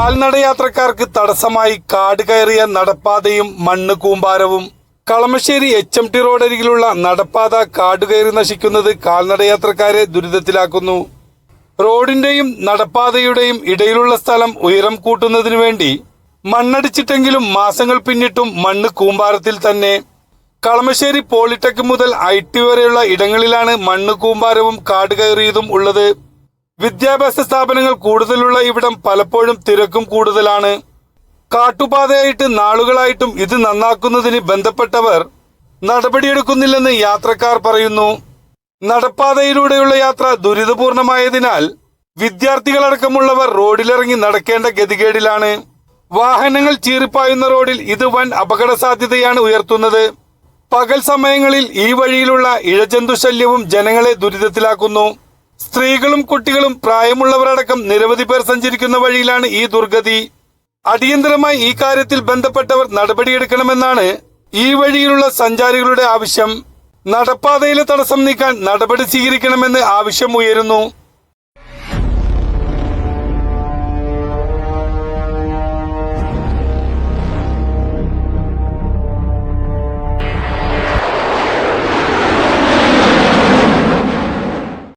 കാൽനടയാത്രക്കാർക്ക് തടസ്സമായി കാട് കയറിയ നടപ്പാതയും മണ്ണ് കൂമ്പാരവും. കളമശ്ശേരി HMT റോഡരികിലുള്ള നടപ്പാത കാടുകയറി നശിക്കുന്നത് കാൽനടയാത്രക്കാരെ ദുരിതത്തിലാക്കുന്നു. റോഡിന്റെയും നടപ്പാതയുടെയും ഇടയിലുള്ള സ്ഥലം ഉയരം കൂട്ടുന്നതിനു വേണ്ടി മണ്ണടിച്ചിട്ടെങ്കിലും മാസങ്ങൾ പിന്നിട്ടും മണ്ണ് കൂമ്പാരത്തിൽ തന്നെ. കളമശ്ശേരി പോളിടെക് മുതൽ IT വരെയുള്ള ഇടങ്ങളിലാണ് മണ്ണ് കൂമ്പാരവും കാട് കയറിയതും ഉള്ളത്. വിദ്യാഭ്യാസ സ്ഥാപനങ്ങൾ കൂടുതലുള്ള ഇവിടം പലപ്പോഴും തിരക്കും കൂടുതലാണ്. കാട്ടുപാതയായിട്ട് നാളുകളായിട്ടും ഇത് നന്നാക്കുന്നതിന് ബന്ധപ്പെട്ടവർ നടപടിയെടുക്കുന്നില്ലെന്ന് യാത്രക്കാർ പറയുന്നു. നടപ്പാതയിലൂടെയുള്ള യാത്ര ദുരിതപൂർണമായതിനാൽ വിദ്യാർത്ഥികളടക്കമുള്ളവർ റോഡിലിറങ്ങി നടക്കേണ്ട ഗതികേടിലാണ്. വാഹനങ്ങൾ ചീറിപ്പായുന്ന റോഡിൽ ഇത് വൻ അപകട സാധ്യതയാണ് ഉയർത്തുന്നത്. പകൽ സമയങ്ങളിൽ ഈ വഴിയിലുള്ള ഇഴജന്തു ശല്യവും ജനങ്ങളെ ദുരിതത്തിലാക്കുന്നു. സ്ത്രീകളും കുട്ടികളും പ്രായമുള്ളവരടക്കം നിരവധി പേർ സഞ്ചരിക്കുന്ന വഴിയിലാണ് ഈ ദുർഗതി. അടിയന്തരമായി ഈ കാര്യത്തിൽ ബന്ധപ്പെട്ടവർ നടപടിയെടുക്കണമെന്നാണ് ഈ വഴിയിലുള്ള സഞ്ചാരികളുടെ ആവശ്യം. നടപ്പാതയിലെ തടസ്സം നീക്കാൻ നടപടി സ്വീകരിക്കണമെന്ന് ആവശ്യം ഉയരുന്നു.